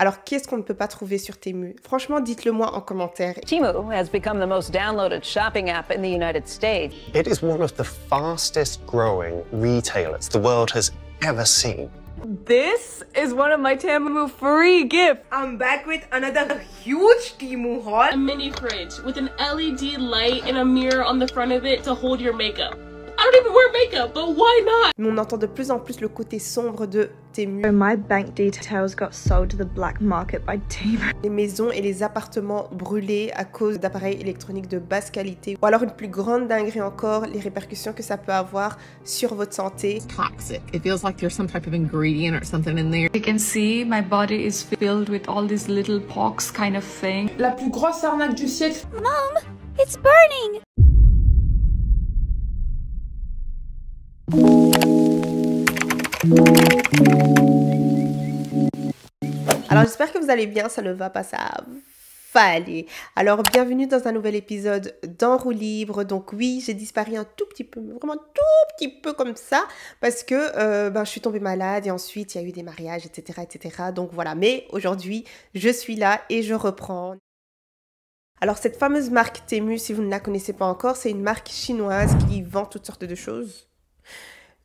Alors, qu'est-ce qu'on ne peut pas trouver sur Temu? Franchement, dites-le moi en commentaire. Temu has become the most downloaded shopping app in the United States. It is one of the fastest growing retailers the world has ever seen. This is one of my Temu free gifts. I'm back with another huge Temu haul. A mini fridge with an LED light and a mirror on the front of it to hold your makeup. I don't even wear makeup, but why not? Mais on entend de plus en plus le côté sombre de Temu. So my bank details got sold to the black market by Temu. Les maisons et les appartements brûlés à cause d'appareils électroniques de basse qualité. Ou alors une plus grande dinguerie encore, les répercussions que ça peut avoir sur votre santé. Toxic. It feels like there's some type of ingredient or something in there. You can see my body is filled with all these little pox kind of thing. La plus grosse arnaque du siècle. Mom, it's burning. Alors j'espère que vous allez bien, ça ne va pas, ça va aller. Alors bienvenue dans un nouvel épisode d'En roue libre. Donc oui, j'ai disparu un tout petit peu, vraiment tout petit peu comme ça, parce que je suis tombée malade et ensuite il y a eu des mariages, etc. Donc voilà, mais aujourd'hui je suis là et je reprends. Alors cette fameuse marque Temu, si vous ne la connaissez pas encore, c'est une marque chinoise qui vend toutes sortes de choses.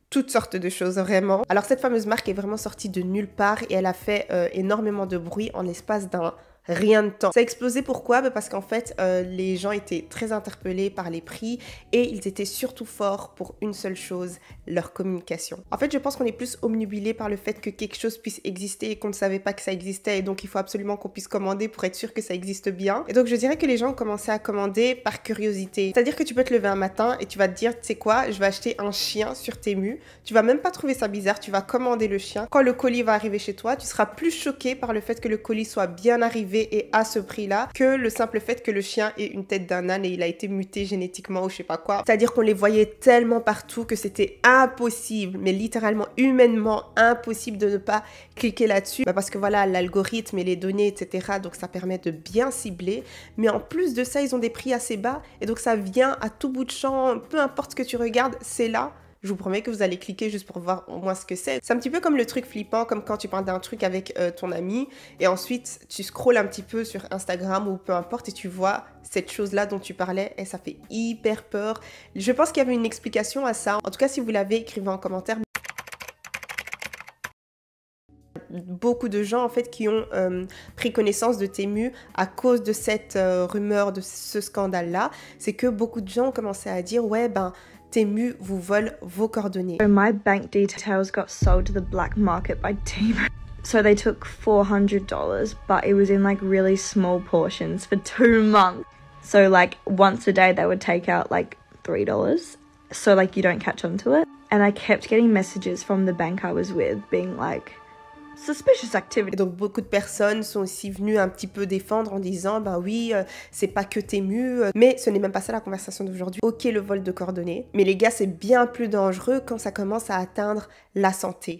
Toutes sortes de choses, vraiment. Alors cette fameuse marque est vraiment sortie de nulle part et elle a fait énormément de bruit en l'espace d'un rien de temps. Ça a explosé, pourquoi? Parce qu'en fait, les gens étaient très interpellés par les prix et ils étaient surtout forts pour une seule chose, leur communication. En fait, je pense qu'on est plus obnubilé par le fait que quelque chose puisse exister et qu'on ne savait pas que ça existait et donc il faut absolument qu'on puisse commander pour être sûr que ça existe bien. Et donc je dirais que les gens ont commencé à commander par curiosité. C'est-à-dire que tu peux te lever un matin et tu vas te dire, tu sais quoi, je vais acheter un chien sur Temu. Tu vas même pas trouver ça bizarre, tu vas commander le chien. Quand le colis va arriver chez toi, tu seras plus choqué par le fait que le colis soit bien arrivé et à ce prix-là que le simple fait que le chien ait une tête d'un âne et il a été muté génétiquement ou je sais pas quoi. C'est-à-dire qu'on les voyait tellement partout que c'était impossible, mais littéralement humainement impossible de ne pas cliquer là-dessus parce que voilà, l'algorithme et les données, etc. Donc ça permet de bien cibler. Mais en plus de ça, ils ont des prix assez bas et donc ça vient à tout bout de champ, peu importe ce que tu regardes, c'est là. Je vous promets que vous allez cliquer juste pour voir au moins ce que c'est. C'est un petit peu comme le truc flippant, comme quand tu parles d'un truc avec ton ami et ensuite tu scrolles un petit peu sur Instagram ou peu importe et tu vois cette chose-là dont tu parlais et ça fait hyper peur. Je pense qu'il y avait une explication à ça. En tout cas, si vous l'avez, écrivez en commentaire. Beaucoup de gens en fait qui ont pris connaissance de Temu à cause de cette rumeur, de ce scandale-là. C'est que beaucoup de gens ont commencé à dire ouais Temu vous vole vos coordonnées. So my bank details got sold to the black market by Temu. So they took $400, but it was in like really small portions for 2 months. So like once a day they would take out like $3. So like you don't catch on to it. And I kept getting messages from the bank I was with being like, suspicious activity. Donc beaucoup de personnes sont aussi venues un petit peu défendre en disant oui, c'est pas que Temu, mais ce n'est même pas ça la conversation d'aujourd'hui. Ok, le vol de coordonnées, mais les gars, c'est bien plus dangereux quand ça commence à atteindre la santé.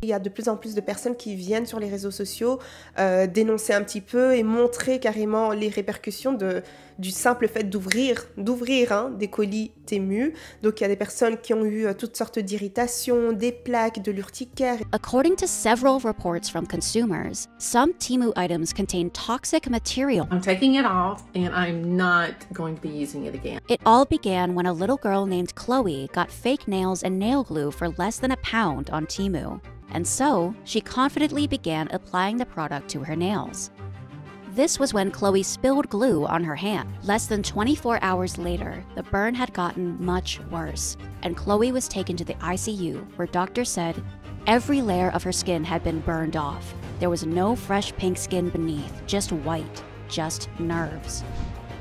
Il y a de plus en plus de personnes qui viennent sur les réseaux sociaux dénoncer un petit peu et montrer carrément les répercussions du simple fait d'ouvrir des colis Temu. Donc il y a des personnes qui ont eu toutes sortes d'irritations, des plaques, de l'urticaire. According to several reports from consumers, some Temu items contain toxic material. I'm taking it off and I'm not going to be using it again. It all began when a little girl named Chloe got fake nails and nail glue for less than £1 on Temu. And so, she confidently began applying the product to her nails. This was when Chloe spilled glue on her hand. Less than 24 hours later, the burn had gotten much worse, and Chloe was taken to the ICU, where doctors said every layer of her skin had been burned off. There was no fresh pink skin beneath, just white, just nerves.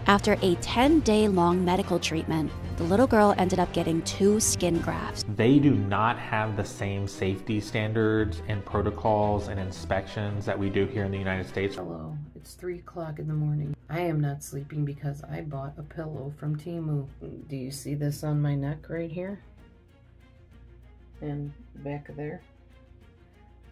After a 10-day-long medical treatment, the little girl ended up getting 2 skin grafts. They do not have the same safety standards and protocols and inspections that we do here in the United States. Hello, it's 3 o'clock in the morning. I am not sleeping because I bought a pillow from Temu. Do you see this on my neck right here? And back of there?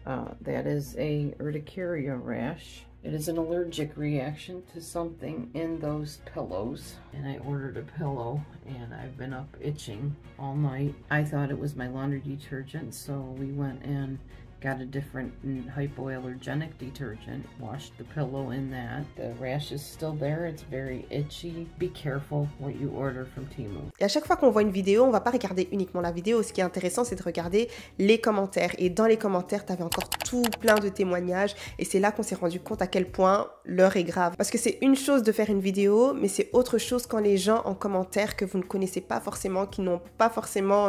That is a urticaria rash. It is an allergic reaction to something in those pillows. And I ordered a pillow and I've been up itching all night. I thought it was my laundry detergent, so we went and got a different hypoallergenic detergent, washed the pillow in that. The rash is still there, it's very itchy. Be careful what you order from Temu. Et à chaque fois qu'on voit une vidéo, on va pas regarder uniquement la vidéo. Ce qui est intéressant, c'est de regarder les commentaires. Et dans les commentaires, tu avais encore tout plein de témoignages. Et c'est là qu'on s'est rendu compte à quel point l'heure est grave. Parce que c'est une chose de faire une vidéo, mais c'est autre chose quand les gens en commentaire que vous ne connaissez pas forcément, qui n'ont pas forcément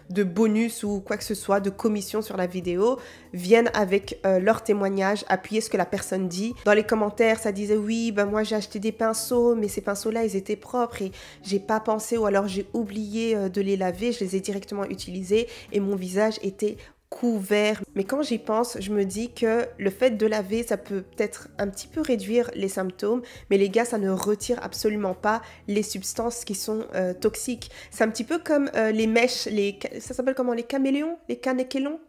de bonus ou quoi que ce soit, de commission sur la vidéo, viennent avec leur témoignage, appuyer ce que la personne dit. Dans les commentaires, ça disait oui, ben moi j'ai acheté des pinceaux, mais ces pinceaux-là, ils étaient propres et j'ai pas pensé, ou alors j'ai oublié de les laver, je les ai directement utilisés et mon visage était couvert. Mais quand j'y pense, je me dis que le fait de laver, ça peut peut-être un petit peu réduire les symptômes, mais les gars, ça ne retire absolument pas les substances qui sont toxiques. C'est un petit peu comme les mèches, ça s'appelle comment, les caméléons, les canéquélons,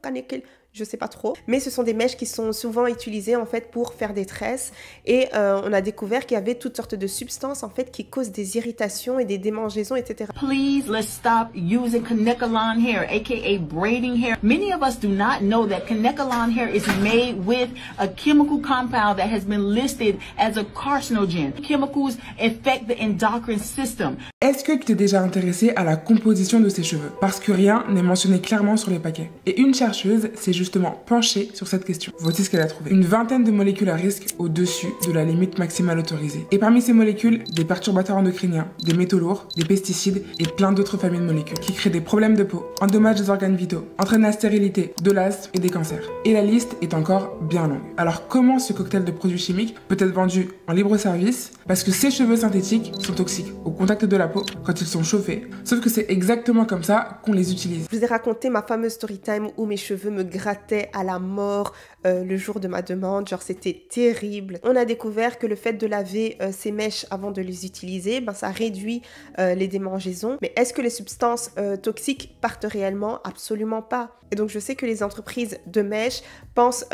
je sais pas trop, mais ce sont des mèches qui sont souvent utilisées en fait pour faire des tresses et on a découvert qu'il y avait toutes sortes de substances en fait qui causent des irritations et des démangeaisons, etc. Please, let's stop using Kanekalon hair, aka braiding hair. Many of us do not know that Kanekalon hair is made with a chemical compound that has been listed as a carcinogen. Chemicals affect the endocrine system. Est-ce que tu t'es déjà intéressé à la composition de ces cheveux? Parce que rien n'est mentionné clairement sur les paquets. Et une chercheuse s'est justement penchée sur cette question. Voici ce qu'elle a trouvé. Une vingtaine de molécules à risque au-dessus de la limite maximale autorisée. Et parmi ces molécules, des perturbateurs endocriniens, des métaux lourds, des pesticides et plein d'autres familles de molécules qui créent des problèmes de peau, endommagent des organes vitaux, entraînent la stérilité, de l'asthme et des cancers. Et la liste est encore bien longue. Alors comment ce cocktail de produits chimiques peut être vendu en libre service? Parce que ces cheveux synthétiques sont toxiques au contact de la peau quand ils sont chauffés. Sauf que c'est exactement comme ça qu'on les utilise. Je vous ai raconté ma fameuse story time où mes cheveux me grattaient à la mort le jour de ma demande. Genre c'était terrible. On a découvert que le fait de laver ces mèches avant de les utiliser, ben, ça réduit les démangeaisons. Mais est-ce que les substances toxiques partent réellement? Absolument pas. Et donc je sais que les entreprises de mèches pensent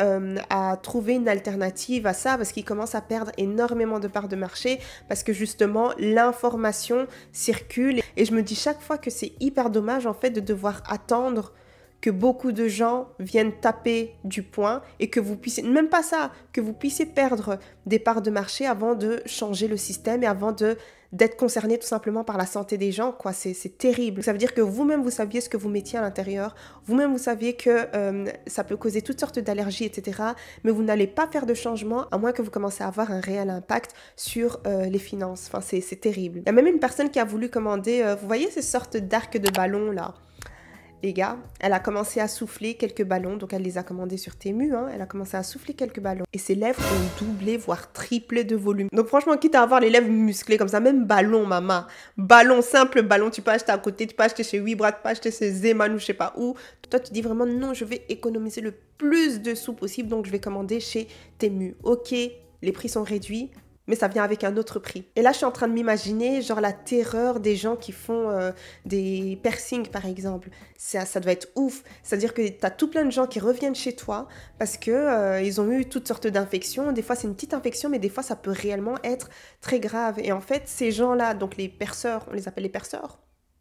à trouver une alternative à ça parce qu'ils commencent à perdre énormément de parts de marché parce que justement l'information circule et je me dis chaque fois que c'est hyper dommage en fait de devoir attendre que beaucoup de gens viennent taper du poing et que vous puissiez, même pas ça, que vous puissiez perdre des parts de marché avant de changer le système et avant d'être concerné tout simplement par la santé des gens, quoi. C'est terrible. Ça veut dire que vous-même, vous saviez ce que vous mettiez à l'intérieur. Vous-même, vous saviez que ça peut causer toutes sortes d'allergies, etc. Mais vous n'allez pas faire de changement à moins que vous commencez à avoir un réel impact sur les finances. Enfin, c'est terrible. Il y a même une personne qui a voulu commander, vous voyez ces sortes d'arcs de ballons, là? Les gars, elle a commencé à souffler quelques ballons, donc elle les a commandés sur Temu, hein. Elle a commencé à souffler quelques ballons et ses lèvres ont doublé, voire triplé de volume. Donc franchement, quitte à avoir les lèvres musclées comme ça, même ballon, maman, ballon, simple ballon, tu peux acheter à côté, tu peux acheter chez Webrat, tu peux acheter chez Zeman ou je sais pas où. Toi, tu dis vraiment non, je vais économiser le plus de sous possible, donc je vais commander chez Temu. Ok, les prix sont réduits, mais ça vient avec un autre prix. Et là, je suis en train de m'imaginer, genre, la terreur des gens qui font des piercings, par exemple. Ça doit être ouf. C'est-à-dire que tu as tout plein de gens qui reviennent chez toi parce que ils ont eu toutes sortes d'infections. Des fois, c'est une petite infection, mais des fois, ça peut réellement être très grave. Et en fait, ces gens-là, donc les perceurs, on les appelle les perceurs,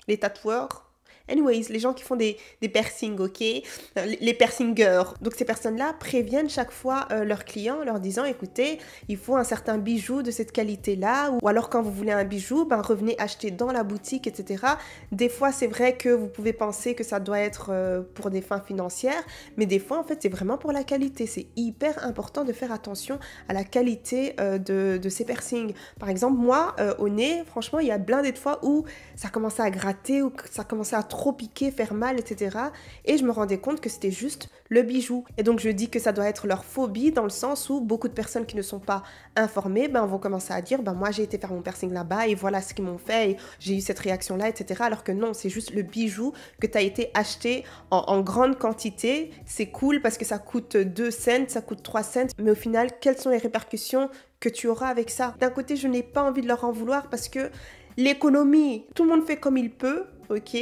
les tatoueurs, anyways, les gens qui font des piercings, ok, les piercingers. Donc ces personnes-là préviennent chaque fois leurs clients en leur disant, écoutez, il faut un certain bijou de cette qualité-là, ou alors quand vous voulez un bijou, ben revenez acheter dans la boutique, etc. Des fois, c'est vrai que vous pouvez penser que ça doit être pour des fins financières, mais des fois, en fait, c'est vraiment pour la qualité. C'est hyper important de faire attention à la qualité de ces piercings. Par exemple, moi, au nez, franchement, il y a blindé de fois où ça commençait à gratter, ou ça commençait à trop piquer, faire mal, etc. Et je me rendais compte que c'était juste le bijou. Et donc je dis que ça doit être leur phobie dans le sens où beaucoup de personnes qui ne sont pas informées vont commencer à dire moi j'ai été faire mon piercing là-bas et voilà ce qu'ils m'ont fait et j'ai eu cette réaction-là, etc. Alors que non, c'est juste le bijou que tu as été acheté en grande quantité. C'est cool parce que ça coûte 2 cents, ça coûte 3 cents, mais au final, quelles sont les répercussions que tu auras avec ça? D'un côté, je n'ai pas envie de leur en vouloir parce que l'économie, tout le monde fait comme il peut, ok,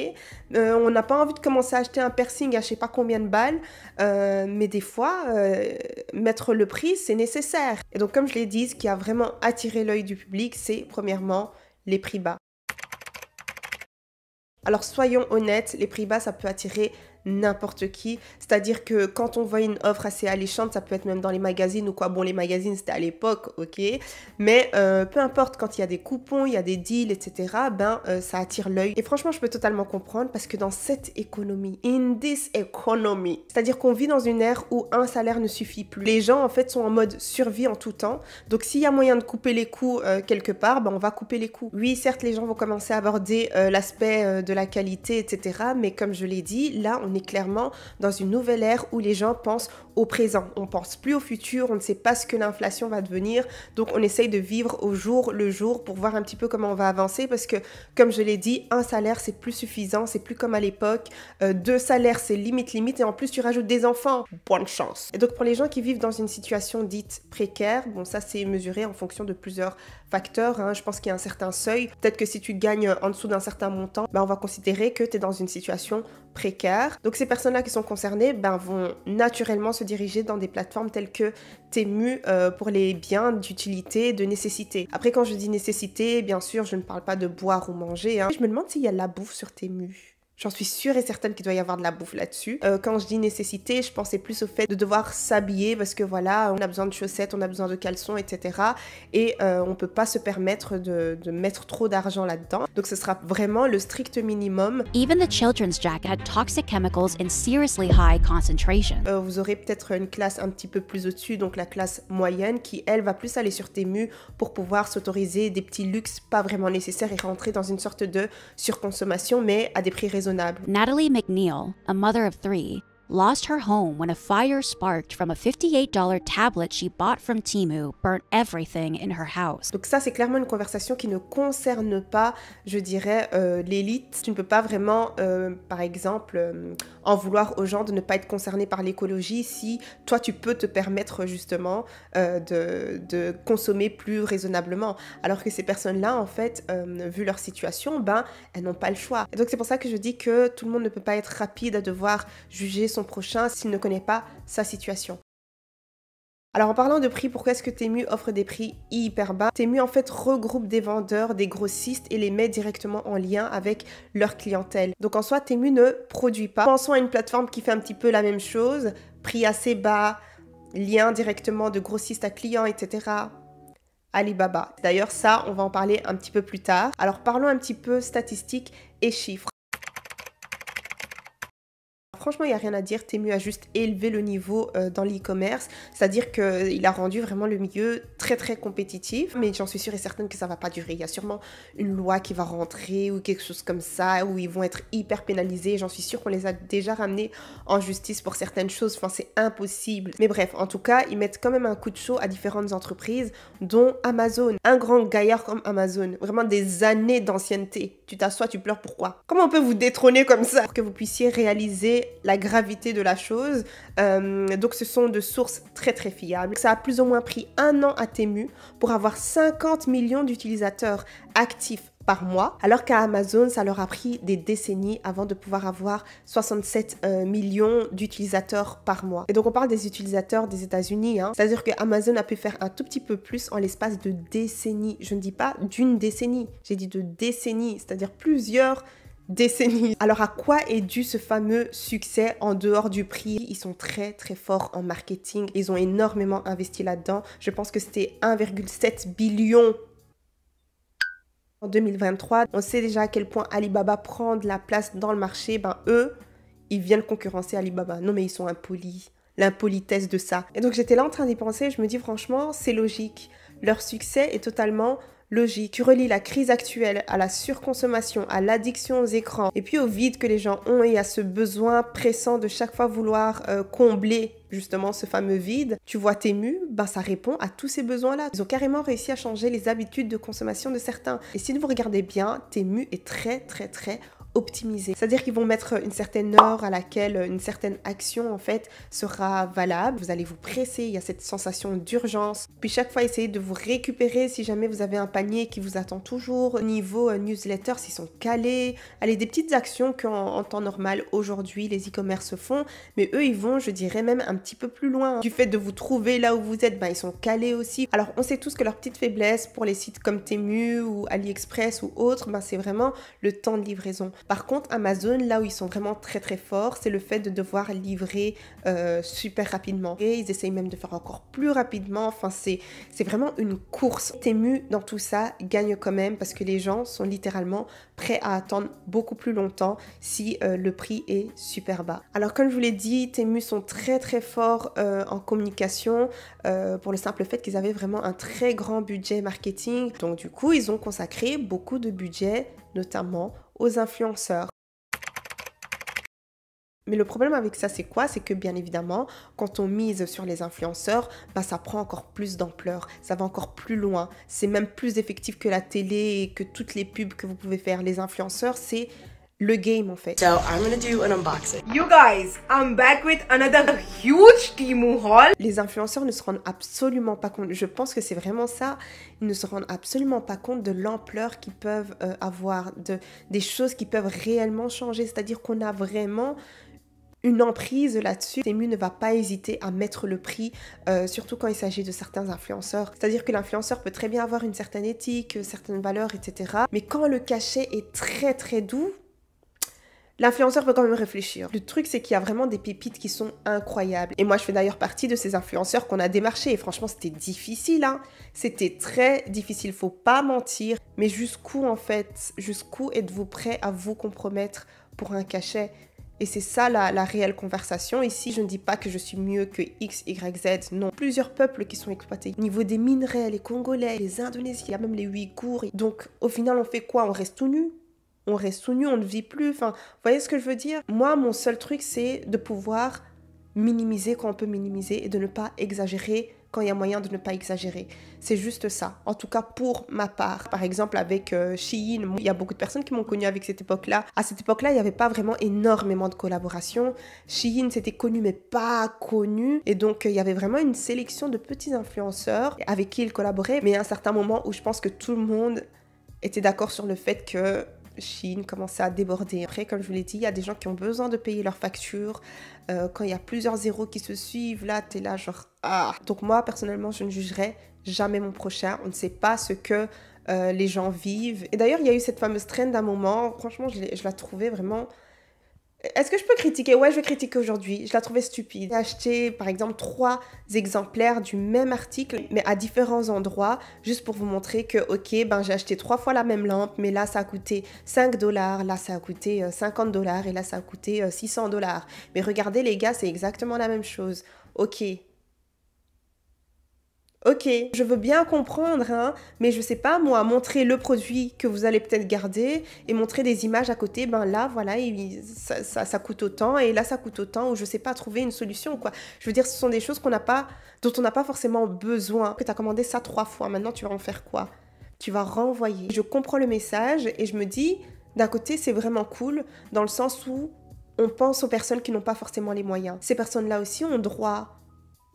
on n'a pas envie de commencer à acheter un piercing à je sais pas combien de balles, mais des fois, mettre le prix, c'est nécessaire. Et donc, comme je l'ai dit, ce qui a vraiment attiré l'œil du public, c'est premièrement les prix bas. Alors soyons honnêtes, les prix bas, ça peut attirer n'importe qui. C'est-à-dire que quand on voit une offre assez alléchante, ça peut être même dans les magazines ou quoi. Bon, les magazines, c'était à l'époque, ok. Mais peu importe, quand il y a des coupons, il y a des deals, etc., ça attire l'œil. Et franchement, je peux totalement comprendre parce que dans cette économie, in this economy, c'est-à-dire qu'on vit dans une ère où un salaire ne suffit plus. Les gens, en fait, sont en mode survie en tout temps. Donc, s'il y a moyen de couper les coûts quelque part, on va couper les coûts. Oui, certes, les gens vont commencer à aborder l'aspect de la qualité, etc. Mais comme je l'ai dit, là, on est clairement dans une nouvelle ère où les gens pensent au présent. On pense plus au futur, on ne sait pas ce que l'inflation va devenir. Donc, on essaye de vivre au jour le jour pour voir un petit peu comment on va avancer parce que, comme je l'ai dit, un salaire, c'est plus suffisant. C'est plus comme à l'époque. 2 salaires, c'est limite. Et en plus, tu rajoutes des enfants. Bonne chance. Et donc, pour les gens qui vivent dans une situation dite précaire, bon, ça, c'est mesuré en fonction de plusieurs facteurs. Hein. Je pense qu'il y a un certain seuil. Peut-être que si tu gagnes en dessous d'un certain montant, on va considérer que tu es dans une situation précaire. Donc, ces personnes-là qui sont concernées vont naturellement se diriger dans des plateformes telles que Temu pour les biens d'utilité, de nécessité. Après, quand je dis nécessité, bien sûr, je ne parle pas de boire ou manger. Hein. Je me demande s'il y a de la bouffe sur Temu. J'en suis sûre et certaine qu'il doit y avoir de la bouffe là-dessus. Quand je dis nécessité, je pensais plus au fait de devoir s'habiller parce que voilà, on a besoin de chaussettes, on a besoin de caleçons, etc. Et on peut pas se permettre de mettre trop d'argent là-dedans. Donc ce sera vraiment le strict minimum. Even the children's jacket had toxic chemicals in seriously high concentration. Vous aurez peut-être une classe un petit peu plus au-dessus, donc la classe moyenne, qui elle va plus aller sur Temu pour pouvoir s'autoriser des petits luxes pas vraiment nécessaires et rentrer dans une sorte de surconsommation, mais à des prix raisonnables. Natalie McNeil, a mother of 3, lost her home when a fire sparked from a $58 tablet she bought from Temu burnt everything in her house. Donc ça, c'est clairement une conversation qui ne concerne pas, je dirais, l'élite. Tu ne peux pas vraiment, par exemple, en vouloir aux gens de ne pas être concernés par l'écologie si toi, tu peux te permettre justement de consommer plus raisonnablement. Alors que ces personnes-là, en fait, vu leur situation, elles n'ont pas le choix. Et donc c'est pour ça que je dis que tout le monde ne peut pas être rapide à devoir juger son prochain s'il ne connaît pas sa situation. Alors en parlant de prix, pourquoi est-ce que Temu offre des prix hyper bas? Temu en fait regroupe des vendeurs, des grossistes et les met directement en lien avec leur clientèle. Donc en soi, Temu ne produit pas. Pensons à une plateforme qui fait un petit peu la même chose, prix assez bas, lien directement de grossiste à client, etc. Alibaba. D'ailleurs ça, on va en parler un petit peu plus tard. Alors parlons un petit peu statistiques et chiffres. Franchement, il n'y a rien à dire. Temu a juste élevé le niveau dans l'e-commerce. C'est-à-dire qu'il a rendu vraiment le milieu très très compétitif. Mais j'en suis sûre et certaine que ça ne va pas durer. Il y a sûrement une loi qui va rentrer ou quelque chose comme ça, où ils vont être hyper pénalisés. J'en suis sûre qu'on les a déjà ramenés en justice pour certaines choses. Enfin, c'est impossible. Mais bref, en tout cas, ils mettent quand même un coup de chaud à différentes entreprises, dont Amazon. Un grand gaillard comme Amazon. Vraiment des années d'ancienneté. Tu t'assois, tu pleures, pourquoi? Comment on peut vous détrôner comme ça? Pour que vous puissiez réaliser la gravité de la chose. Donc ce sont de sources très très fiables. Ça a plus ou moins pris 1 an à Temu pour avoir 50 millions d'utilisateurs actifs par mois, alors qu'à Amazon, ça leur a pris des décennies avant de pouvoir avoir 67 millions d'utilisateurs par mois. Et donc on parle des utilisateurs des États-Unis, hein. C'est-à-dire que Amazon a pu faire un tout petit peu plus en l'espace de décennies. Je ne dis pas d'une décennie, j'ai dit de décennies, c'est-à-dire plusieurs décennies. Alors à quoi est dû ce fameux succès en dehors du prix? Ils sont très très forts en marketing, ils ont énormément investi là-dedans. Je pense que c'était 1,7 billion en 2023. On sait déjà à quel point Alibaba prend de la place dans le marché. Eux, ils viennent concurrencer Alibaba. Non mais ils sont impolis. L'impolitesse de ça. Et donc j'étais là en train d'y penser, je me dis franchement, c'est logique. Leur succès est totalement logique. Tu relis la crise actuelle à la surconsommation, à l'addiction aux écrans, et puis au vide que les gens ont et à ce besoin pressant de chaque fois vouloir combler justement ce fameux vide. Tu vois Temu, ça répond à tous ces besoins-là. Ils ont carrément réussi à changer les habitudes de consommation de certains. Et si vous regardez bien, Temu est très très très optimisé. C'est-à-dire qu'ils vont mettre une certaine heure à laquelle une certaine action en fait sera valable. Vous allez vous presser, il y a cette sensation d'urgence. Puis chaque fois essayer de vous récupérer si jamais vous avez un panier qui vous attend toujours. Au niveau newsletter, s'ils sont calés. Allez, des petites actions qu'en temps normal aujourd'hui les e-commerce font, mais eux ils vont, je dirais même un petit peu plus loin. Du fait de vous trouver là où vous êtes, ils sont calés aussi. Alors on sait tous que leur petite faiblesse pour les sites comme Temu ou AliExpress ou autres, c'est vraiment le temps de livraison. Par contre, Amazon, là où ils sont vraiment très très forts, c'est le fait de devoir livrer super rapidement. Et ils essayent même de faire encore plus rapidement. Enfin, c'est vraiment une course. Temu, dans tout ça, gagne quand même parce que les gens sont littéralement prêts à attendre beaucoup plus longtemps si le prix est super bas. Alors, comme je vous l'ai dit, Temu sont très très forts en communication pour le simple fait qu'ils avaient vraiment un très grand budget marketing. Donc, du coup, ils ont consacré beaucoup de budget, notamment aux influenceurs. Mais le problème avec ça, c'est quoi? C'est que bien évidemment, quand on mise sur les influenceurs, bah, ça prend encore plus d'ampleur, ça va encore plus loin. C'est même plus effectif que la télé et que toutes les pubs que vous pouvez faire. Les influenceurs, c'est le game en fait. So I'm gonna do an unboxing. You guys, I'm back with another huge Temu haul. Les influenceurs ne se rendent absolument pas compte. Je pense que c'est vraiment ça. Ils ne se rendent absolument pas compte de l'ampleur qu'ils peuvent avoir, des choses qui peuvent réellement changer. C'est-à-dire qu'on a vraiment une emprise là-dessus. Temu ne va pas hésiter à mettre le prix, surtout quand il s'agit de certains influenceurs. C'est-à-dire que l'influenceur peut très bien avoir une certaine éthique, certaines valeurs, etc. Mais quand le cachet est très très doux, l'influenceur peut quand même réfléchir. Le truc, c'est qu'il y a vraiment des pépites qui sont incroyables. Et moi, je fais d'ailleurs partie de ces influenceurs qu'on a démarchés. Et franchement, c'était difficile, hein. C'était très difficile, faut pas mentir. Mais jusqu'où, en fait, jusqu'où êtes-vous prêt à vous compromettre pour un cachet? Et c'est ça la réelle conversation. Ici, je ne dis pas que je suis mieux que X, Y, Z. Non, plusieurs peuples qui sont exploités. Au niveau des minerais, les Congolais, les Indonésiens, il y a même les Ouïghours. Donc, au final, on fait quoi? On reste tout nu? On reste tout nu, on ne vit plus. Enfin, vous voyez ce que je veux dire? Moi, mon seul truc, c'est de pouvoir minimiser quand on peut minimiser et de ne pas exagérer quand il y a moyen de ne pas exagérer. C'est juste ça. En tout cas, pour ma part. Par exemple, avec Shein, il y a beaucoup de personnes qui m'ont connue avec cette époque-là. À cette époque-là, il n'y avait pas vraiment énormément de collaborations. Shein, c'était connu, mais pas connu. Et donc, il y avait vraiment une sélection de petits influenceurs avec qui ils collaboraient. Mais à un certain moment où je pense que tout le monde était d'accord sur le fait que Shein commençait à déborder. Après, comme je vous l'ai dit, il y a des gens qui ont besoin de payer leurs factures. Quand il y a plusieurs zéros qui se suivent, là, t'es là genre... Ah. Donc moi, personnellement, je ne jugerai jamais mon prochain. On ne sait pas ce que les gens vivent. Et d'ailleurs, il y a eu cette fameuse trend d'un moment. Franchement, je la trouvais vraiment... Est-ce que je peux critiquer? Ouais, je vais critiquer aujourd'hui. Je la trouvais stupide. J'ai acheté, par exemple, 3 exemplaires du même article, mais à différents endroits, juste pour vous montrer que, ok, ben j'ai acheté 3 fois la même lampe, mais là, ça a coûté 5 $, là, ça a coûté 50 $, et là, ça a coûté 600 $. Mais regardez, les gars, c'est exactement la même chose. Ok. Ok, je veux bien comprendre, hein, mais je sais pas, moi, montrer le produit que vous allez peut-être garder et montrer des images à côté, ben là, voilà, ça coûte autant et là, ça coûte autant, ou je sais pas, trouver une solution, quoi. Je veux dire, ce sont des choses dont on n'a pas forcément besoin. Que tu as commandé ça 3 fois, maintenant, tu vas en faire quoi? Tu vas renvoyer. Je comprends le message et je me dis, d'un côté, c'est vraiment cool, dans le sens où on pense aux personnes qui n'ont pas forcément les moyens. Ces personnes-là aussi ont droit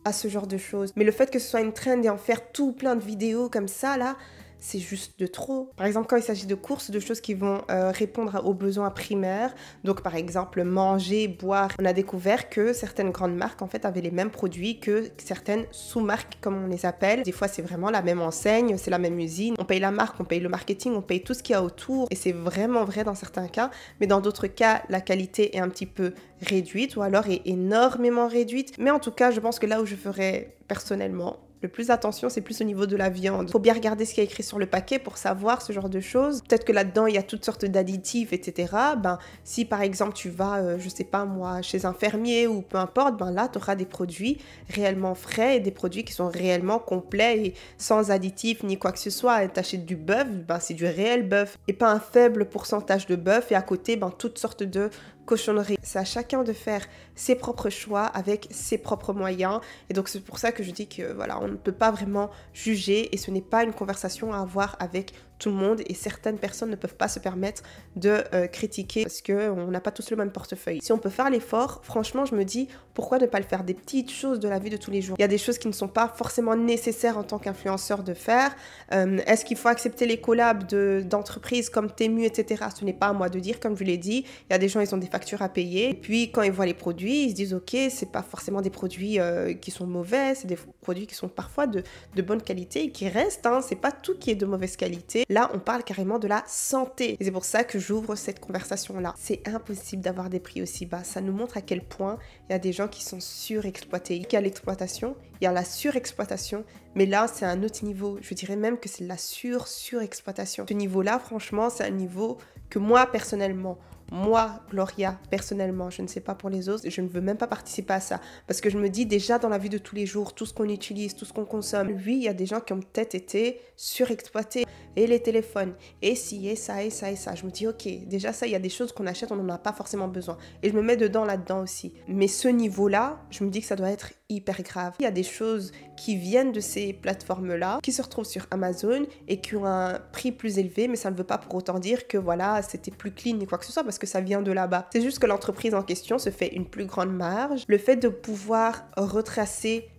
à ce genre de choses. Mais le fait que ce soit une trend et en faire tout plein de vidéos comme ça, là, c'est juste de trop. Par exemple, quand il s'agit de courses, de choses qui vont répondre aux besoins primaires, donc par exemple manger, boire, on a découvert que certaines grandes marques en fait avaient les mêmes produits que certaines sous-marques comme on les appelle. Des fois c'est vraiment la même enseigne, c'est la même usine, on paye la marque, on paye le marketing, on paye tout ce qu'il y a autour et c'est vraiment vrai dans certains cas, mais dans d'autres cas la qualité est un petit peu réduite ou alors est énormément réduite. Mais en tout cas, je pense que là où je ferais personnellement le plus attention, c'est plus au niveau de la viande. Faut bien regarder ce qu'il y a écrit sur le paquet pour savoir ce genre de choses. Peut-être que là-dedans, il y a toutes sortes d'additifs, etc. Ben, si par exemple, tu vas, je sais pas moi, chez un fermier ou peu importe, ben là, tu auras des produits réellement frais et des produits qui sont réellement complets et sans additifs ni quoi que ce soit. T'achètes du bœuf, ben c'est du réel bœuf et pas un faible pourcentage de bœuf et à côté, ben toutes sortes de cochonnerie. C'est à chacun de faire ses propres choix avec ses propres moyens. Et donc c'est pour ça que je dis que voilà, on ne peut pas vraiment juger et ce n'est pas une conversation à avoir avec tout le monde et certaines personnes ne peuvent pas se permettre de critiquer parce qu'on n'a pas tous le même portefeuille. Si on peut faire l'effort, franchement je me dis pourquoi ne pas le faire? Des petites choses de la vie de tous les jours. Il y a des choses qui ne sont pas forcément nécessaires en tant qu'influenceur de faire. Est-ce qu'il faut accepter les collabs d'entreprises comme Temu, etc. Ce n'est pas à moi de dire, comme je l'ai dit. Il y a des gens, ils ont des factures à payer. Et puis quand ils voient les produits, ils se disent ok, c'est pas forcément des produits qui sont mauvais, c'est des produits qui sont parfois de bonne qualité et qui restent, hein. C'est pas tout qui est de mauvaise qualité. Là, on parle carrément de la santé. Et c'est pour ça que j'ouvre cette conversation-là. C'est impossible d'avoir des prix aussi bas. Ça nous montre à quel point il y a des gens qui sont surexploités. Il y a l'exploitation, il y a la surexploitation, mais là, c'est un autre niveau. Je dirais même que c'est de la surexploitation. Ce niveau-là, franchement, c'est un niveau que moi, personnellement, moi, Gloria, personnellement, je ne sais pas pour les autres, je ne veux même pas participer à ça. Parce que je me dis déjà dans la vie de tous les jours, tout ce qu'on utilise, tout ce qu'on consomme, oui, il y a des gens qui ont peut-être été surexploités. Et les téléphones, et ci, et ça, et ça, et ça. Je me dis, ok, déjà ça, il y a des choses qu'on achète, on n'en a pas forcément besoin. Et je me mets dedans là-dedans aussi. Mais ce niveau-là, je me dis que ça doit être hyper grave. Il y a des choses qui viennent de ces plateformes-là, qui se retrouvent sur Amazon et qui ont un prix plus élevé, mais ça ne veut pas pour autant dire que voilà, c'était plus clean ni quoi que ce soit, parce que ça vient de là-bas. C'est juste que l'entreprise en question se fait une plus grande marge. Le fait de pouvoir retracer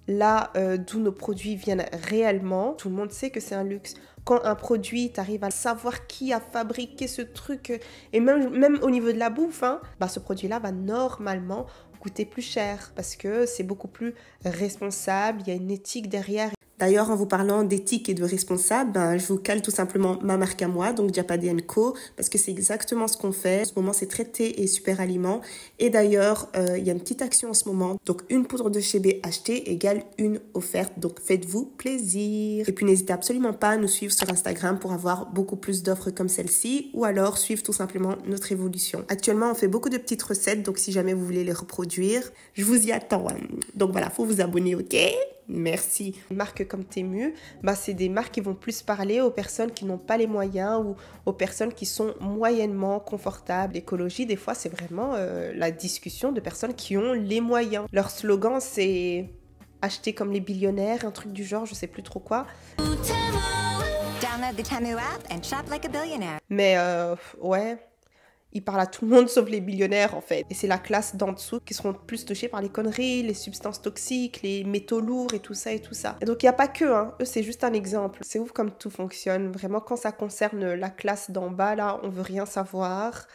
là d'où nos produits viennent réellement, tout le monde sait que c'est un luxe. Quand un produit, tu arrives à savoir qui a fabriqué ce truc, et même au niveau de la bouffe, hein, bah ce produit-là va normalement coûter plus cher parce que c'est beaucoup plus responsable, il y a une éthique derrière. D'ailleurs, en vous parlant d'éthique et de responsable, ben, je vous cale tout simplement ma marque à moi, donc Japade & Co, parce que c'est exactement ce qu'on fait. En ce moment, c'est très thé et super aliment. Et d'ailleurs, il y a une petite action en ce moment. Donc, une poudre de chébé achetée égale une offerte. Donc, faites-vous plaisir. Et puis, n'hésitez absolument pas à nous suivre sur Instagram pour avoir beaucoup plus d'offres comme celle-ci, ou alors suivre tout simplement notre évolution. Actuellement, on fait beaucoup de petites recettes, donc si jamais vous voulez les reproduire, je vous y attends. Donc voilà, faut vous abonner, ok ? Merci. Des marques comme Temu, bah, c'est des marques qui vont plus parler aux personnes qui n'ont pas les moyens ou aux personnes qui sont moyennement confortables. L'écologie, des fois, c'est vraiment la discussion de personnes qui ont les moyens. Leur slogan, c'est acheter comme les billionnaires, un truc du genre, je sais plus trop quoi. Download the Temu app and shop like a billionaire. Mais ouais... Il parle à tout le monde sauf les billionnaires en fait. Et c'est la classe d'en dessous qui seront plus touchés par les conneries, les substances toxiques, les métaux lourds et tout ça et tout ça. Et donc il n'y a pas que, hein. Eux c'est juste un exemple. C'est ouf comme tout fonctionne. Vraiment quand ça concerne la classe d'en bas là, on veut rien savoir.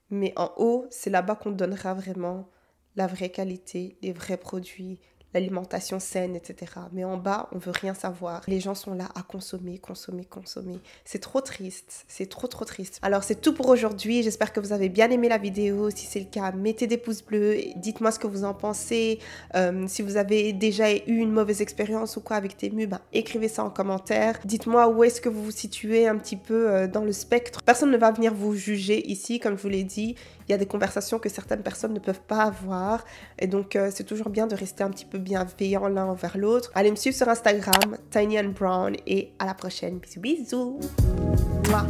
Mais en haut, c'est là-bas qu'on donnera vraiment la vraie qualité, les vrais produits, l'alimentation saine, etc. Mais en bas, on veut rien savoir. Les gens sont là à consommer, consommer, consommer. C'est trop triste. C'est trop, trop triste. Alors, c'est tout pour aujourd'hui. J'espère que vous avez bien aimé la vidéo. Si c'est le cas, mettez des pouces bleus. Dites-moi ce que vous en pensez. Si vous avez déjà eu une mauvaise expérience ou quoi avec Temu, ben, écrivez ça en commentaire. Dites-moi où est-ce que vous vous situez un petit peu dans le spectre. Personne ne va venir vous juger ici. Comme je vous l'ai dit, il y a des conversations que certaines personnes ne peuvent pas avoir. Et donc, c'est toujours bien de rester un petit peu bienveillant l'un envers l'autre. Allez me suivre sur Instagram, Tiny and Brown, et à la prochaine. Bisous, bisous. Mouah.